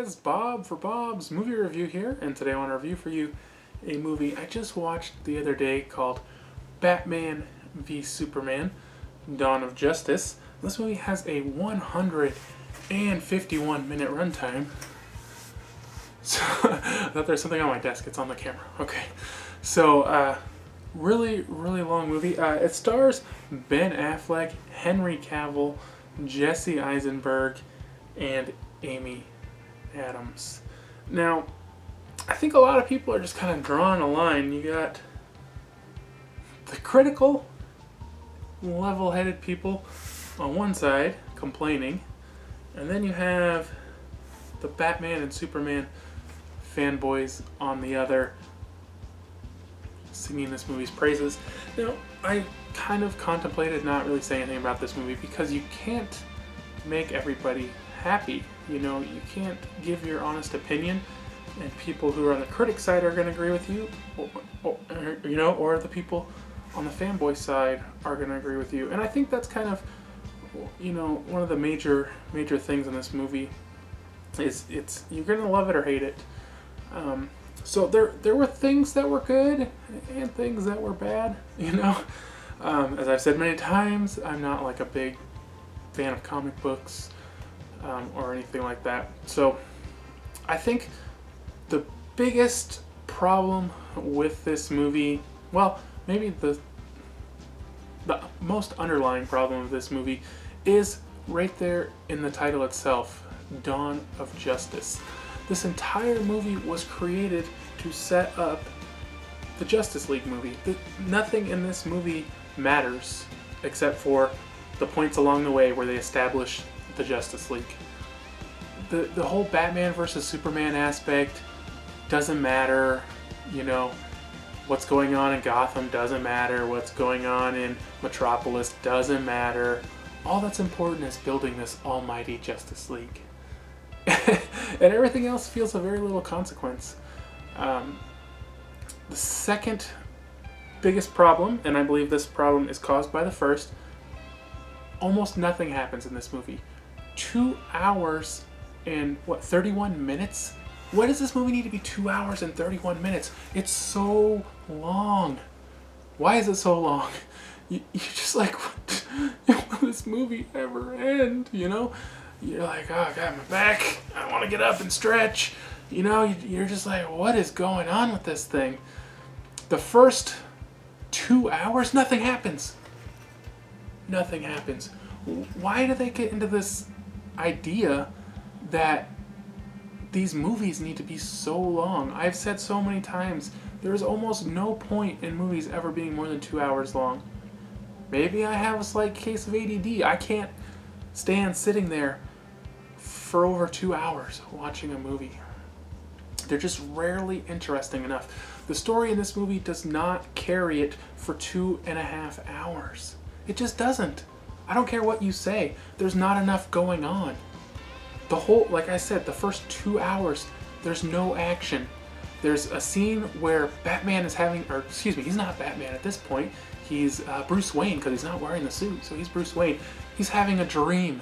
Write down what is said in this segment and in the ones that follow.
guys, Bob for Bob's Movie Review here, and today I want to review for you a movie I just watched the other day called Batman v Superman, Dawn of Justice. This movie has a 151-minute runtime. So, I thought there's something on my desk, it's on the camera. Okay, so really long movie. It stars Ben Affleck, Henry Cavill, Jesse Eisenberg, and Amy Adams. Now, I think a lot of people are just kind of drawing a line. You got the critical, level-headed people on one side complaining, and then you have the Batman and Superman fanboys on the other singing this movie's praises. Now, I kind of contemplated not really saying anything about this movie because you can't make everybody happy. You know, you can't give your honest opinion and people who are on the critic side are going to agree with you, or the people on the fanboy side are going to agree with you. And I think that's kind of, one of the major things in this movie is you're going to love it or hate it. So there were things that were good and things that were bad, As I've said many times, I'm not like a big fan of comic books or anything like that. So I think the biggest problem with this movie, well, maybe the most underlying problem of this movie is right there in the title itself, Dawn of Justice. This entire movie was created to set up the Justice League movie. Nothing in this movie matters except for the points along the way where they establish the Justice League. The whole Batman versus Superman aspect doesn't matter. What's going on in Gotham doesn't matter. What's going on in Metropolis doesn't matter. All that's important is building this almighty Justice League. And everything else feels of very little consequence. The second biggest problem, and I believe this problem is caused by the first, almost nothing happens in this movie. 2 hours and 31 minutes? Why does this movie need to be 2 hours and 31 minutes? It's so long. Why is it so long? You're just like, will this movie ever end? You're like, oh, I got my back. I want to get up and stretch. You're just like, what is going on with this thing? The first 2 hours, nothing happens. Nothing happens. Why do they get into this idea that these movies need to be so long? I've said so many times, there's almost no point in movies ever being more than 2 hours long. Maybe I have a slight case of ADD. I can't stand sitting there for over 2 hours watching a movie. They're just rarely interesting enough. The story in this movie does not carry it for 2.5 hours. It just doesn't. I don't care what you say. There's not enough going on. Like I said, the first 2 hours, there's no action. There's a scene where Batman is he's not Batman at this point. He's Bruce Wayne because he's not wearing the suit, so he's Bruce Wayne. He's having a dream.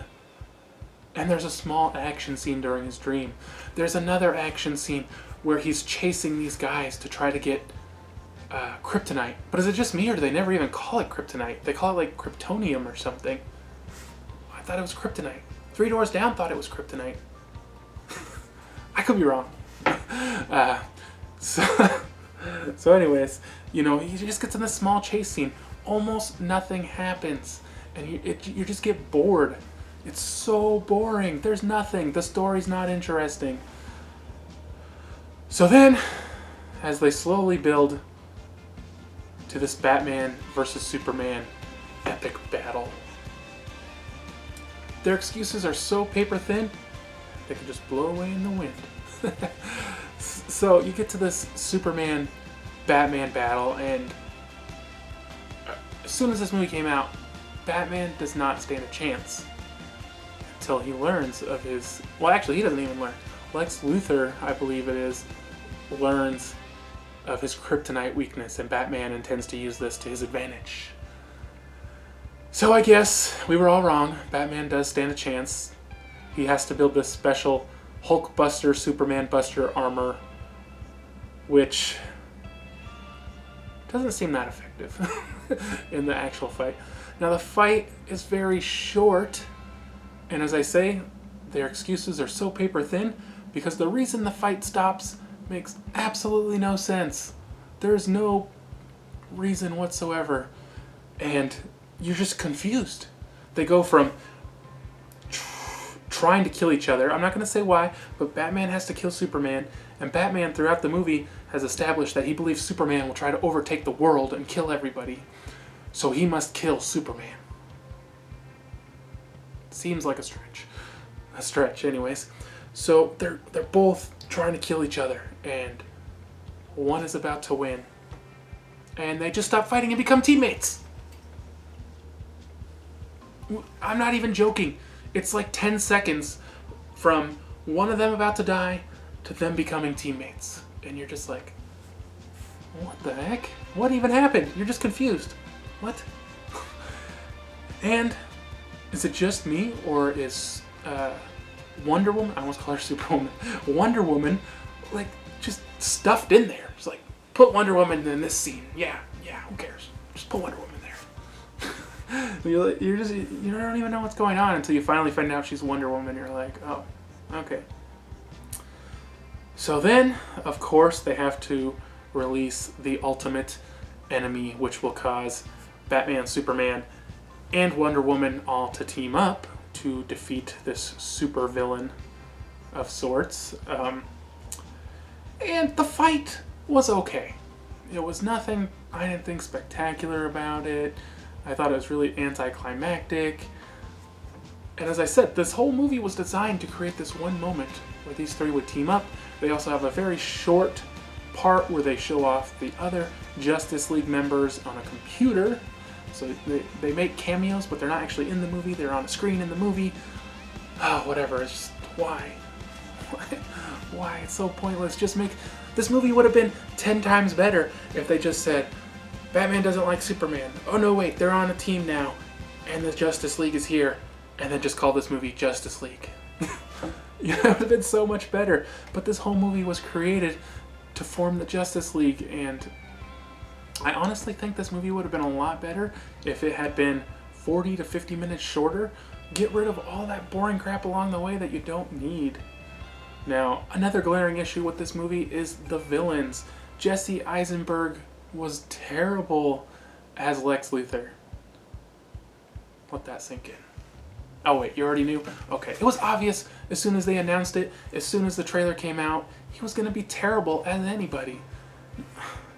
And there's a small action scene during his dream. There's another action scene where he's chasing these guys to try to get kryptonite. But is it just me, or do they never even call it kryptonite? They call it like kryptonium or something. I thought it was kryptonite. Three Doors Down thought it was kryptonite. I could be wrong. So anyways, he just gets in this small chase scene. Almost nothing happens. And you just get bored. It's so boring. There's nothing. The story's not interesting. So then, as they slowly build to this Batman versus Superman epic battle, their excuses are so paper thin, they can just blow away in the wind. So you get to this Superman-Batman battle, and as soon as this movie came out, Batman does not stand a chance until he learns of his... Well, actually, he doesn't even learn. Lex Luthor, I believe it is, learns of his kryptonite weakness, and Batman intends to use this to his advantage. So I guess we were all wrong. Batman does stand a chance. He has to build this special Hulk Buster, Superman Buster armor, which doesn't seem that effective in the actual fight. Now the fight is very short, and as I say, their excuses are so paper thin because the reason the fight stops makes absolutely no sense. There's no reason whatsoever, and you're just confused. They go from trying to kill each other. I'm not going to say why, but Batman has to kill Superman, and Batman throughout the movie has established that he believes Superman will try to overtake the world and kill everybody. So he must kill Superman. Seems like a stretch. A stretch, anyways. So they're both trying to kill each other, and one is about to win. And they just stop fighting and become teammates. I'm not even joking. It's like 10 seconds from one of them about to die to them becoming teammates. And you're just like, what the heck? What even happened? You're just confused. What? And is it just me, or is Wonder Woman, I almost call her Superwoman, Wonder Woman, like, just stuffed in there? It's like, put Wonder Woman in this scene. Yeah, who cares? Just put Wonder Woman there. You don't even know what's going on until you finally find out she's Wonder Woman. You're like, oh, okay. So then, of course, they have to release the ultimate enemy, which will cause Batman, Superman, and Wonder Woman all to team up to defeat this super villain of sorts. And the fight was okay. It was nothing, I didn't think, spectacular about it. I thought it was really anticlimactic. And as I said, this whole movie was designed to create this one moment where these three would team up. They also have a very short part where they show off the other Justice League members on a computer. So they make cameos, but they're not actually in the movie. They're on a screen in the movie. Oh, whatever. It's just, why? Why? It's so pointless. Just make... This movie would have been 10 times better if they just said, Batman doesn't like Superman. Oh no, wait, they're on a team now, and the Justice League is here. And then just call this movie Justice League. Yeah, it would have been so much better. But this whole movie was created to form the Justice League, and I honestly think this movie would have been a lot better if it had been 40 to 50 minutes shorter. Get rid of all that boring crap along the way that you don't need. Now, another glaring issue with this movie is the villains. Jesse Eisenberg was terrible as Lex Luthor. Let that sink in. Oh wait, you already knew? Okay, it was obvious as soon as they announced it, as soon as the trailer came out, he was going to be terrible as anybody.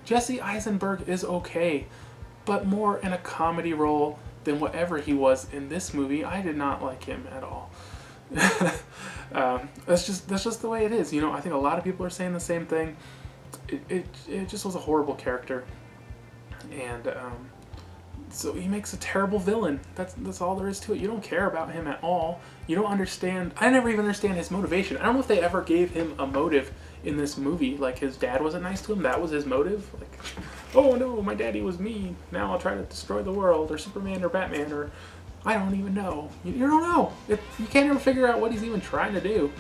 Jesse Eisenberg is okay, but more in a comedy role than whatever he was in this movie. I did not like him at all. That's just the way it is. You know, I think a lot of people are saying the same thing. It just was a horrible character, and so he makes a terrible villain. That's all there is to it. You don't care about him at all. You don't understand. I never even understand his motivation. I don't know if they ever gave him a motive in this movie. Like, his dad wasn't nice to him. That was his motive. Like, oh no, my daddy was mean. Now I'll try to destroy the world, or Superman, or Batman, or I don't even know. You don't know. You can't ever figure out what he's even trying to do.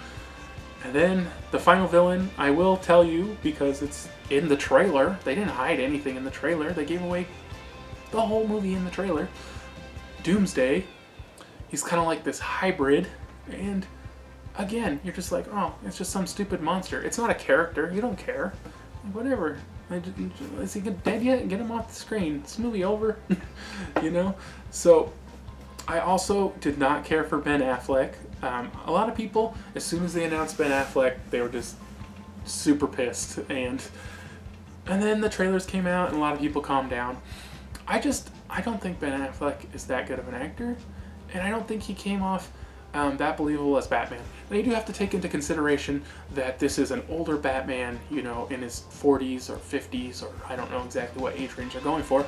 And then the final villain, I will tell you because it's in the trailer. They didn't hide anything in the trailer. They gave away the whole movie in the trailer. Doomsday. He's kind of like this hybrid, and again, you're just like, oh, it's just some stupid monster. It's not a character. You don't care. Whatever. Is he dead yet? Get him off the screen. This movie over. You know? So, I also did not care for Ben Affleck. A lot of people, as soon as they announced Ben Affleck, they were just super pissed. And then the trailers came out, and a lot of people calmed down. I don't think Ben Affleck is that good of an actor, and I don't think he came off that believable as Batman. Now, you do have to take into consideration that this is an older Batman, you know, in his 40s or 50s, or I don't know exactly what age range they're going for.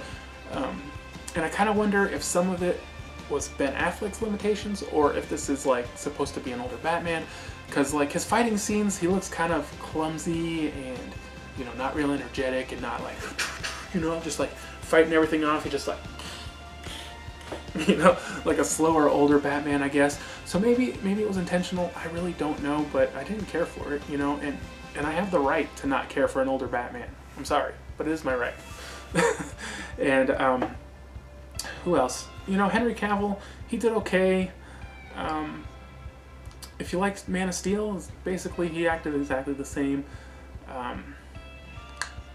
And I kind of wonder if some of it was Ben Affleck's limitations, or if this is like supposed to be an older Batman, because like his fighting scenes, he looks kind of clumsy and, you know, not real energetic, and not like, you know, just like fighting everything off. He just like, you know, like a slower, older Batman, I guess. So maybe it was intentional. I really don't know, but I didn't care for it, you know, and I have the right to not care for an older Batman. I'm sorry, but it is my right. And who else? You know, Henry Cavill, he did okay. If you liked Man of Steel, basically he acted exactly the same.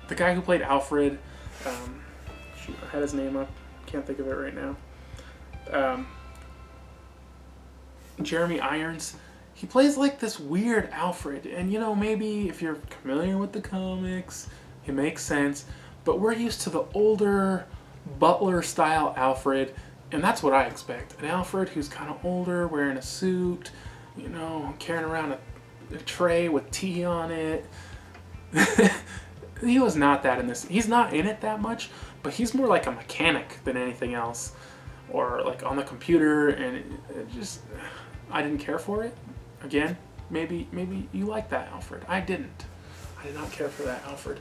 The guy who played Alfred, shoot, I had his name up. Can't think of it right now. Jeremy Irons, he plays like this weird Alfred, and you know, maybe if you're familiar with the comics, it makes sense, but we're used to the older butler style Alfred, and that's what I expect. An Alfred who's kind of older, wearing a suit, you know, carrying around a tray with tea on it. He was not that in this. He's not in it that much, but he's more like a mechanic than anything else, or like on the computer, and it just, I didn't care for it. Again, maybe you like that Alfred. I didn't. I did not care for that Alfred.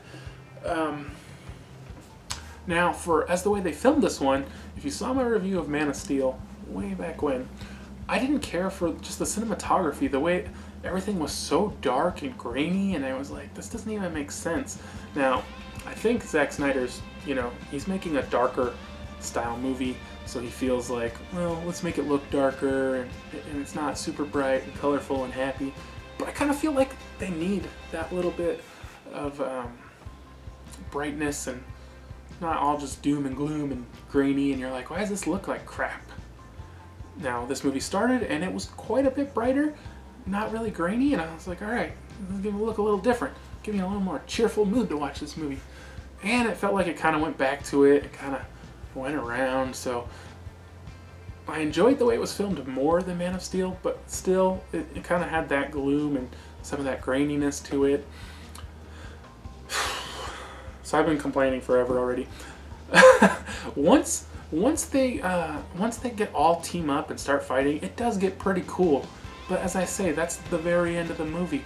Now, as the way they filmed this one, if you saw my review of Man of Steel way back when, I didn't care for just the cinematography, the way everything was so dark and grainy, and I was like, this doesn't even make sense. Now, I think Zack Snyder's, you know, he's making a darker style movie, so he feels like, well, let's make it look darker, and it's not super bright and colorful and happy. But I kind of feel like they need that little bit of brightness, and not all just doom and gloom and grainy, and you're like, why does this look like crap? Now, this movie started, and it was quite a bit brighter, not really grainy, and I was like, alright, let's give it a look a little different. Give me a little more cheerful mood to watch this movie. And it felt like it kind of went back to it. It kind of went around, so I enjoyed the way it was filmed more than Man of Steel, but still, it kind of had that gloom and some of that graininess to it. So I've been complaining forever already. Once they get all team up and start fighting, it does get pretty cool. But as I say, that's the very end of the movie.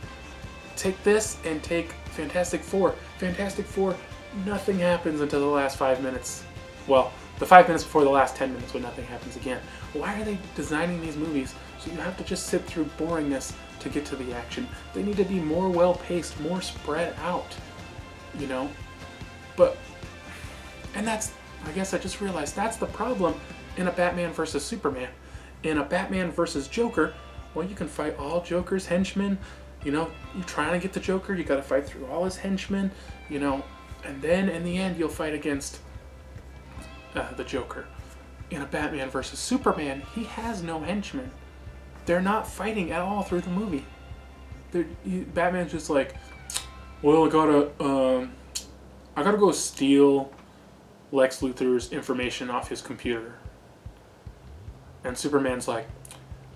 Take this and take Fantastic Four. Fantastic Four, nothing happens until the last 5 minutes. Well, the 5 minutes before the last 10 minutes when nothing happens again. Why are they designing these movies so you have to just sit through boringness to get to the action? They need to be more well-paced, more spread out, you know? But, and that's, I guess I just realized that's the problem in a Batman versus Superman. In a Batman versus Joker, well, you can fight all Joker's henchmen. You know, you're trying to get the Joker, you gotta fight through all his henchmen, you know, and then in the end you'll fight against the Joker. In a Batman versus Superman, he has no henchmen. They're not fighting at all through the movie. Batman's just like, well, I gotta go steal Lex Luthor's information off his computer. And Superman's like,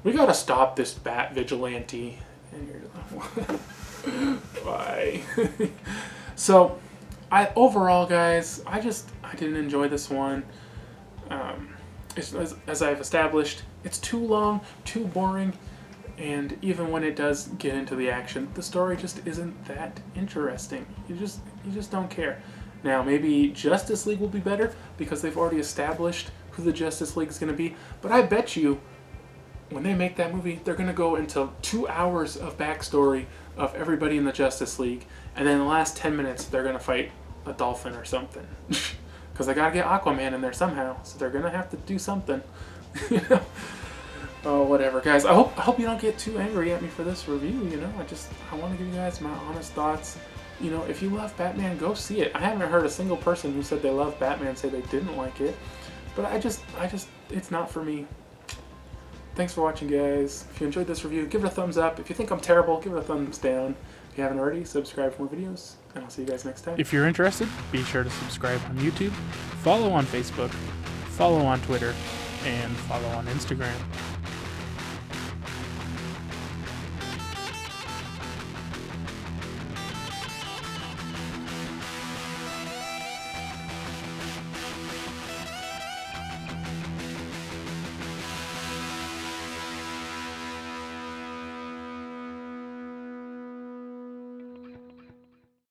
we gotta stop this Bat vigilante. And you're like, why? So, overall, guys, I didn't enjoy this one. As I've established, it's too long, too boring, and even when it does get into the action, the story just isn't that interesting. You just don't care. Now, maybe Justice League will be better because they've already established who the Justice League is going to be, but I bet you when they make that movie, they're going to go into 2 hours of backstory of everybody in the Justice League, and then in the last 10 minutes, they're going to fight a dolphin or something. Because they got to get Aquaman in there somehow, so they're going to have to do something. You know? Oh, whatever, guys. I hope you don't get too angry at me for this review, you know? I want to give you guys my honest thoughts. You know, if you love Batman, go see it. I haven't heard a single person who said they love Batman say they didn't like it. But it's not for me. Thanks for watching, guys. If you enjoyed this review, give it a thumbs up. If you think I'm terrible, give it a thumbs down. If you haven't already, subscribe for more videos, and I'll see you guys next time. If you're interested, be sure to subscribe on YouTube, follow on Facebook, follow on Twitter, and follow on Instagram.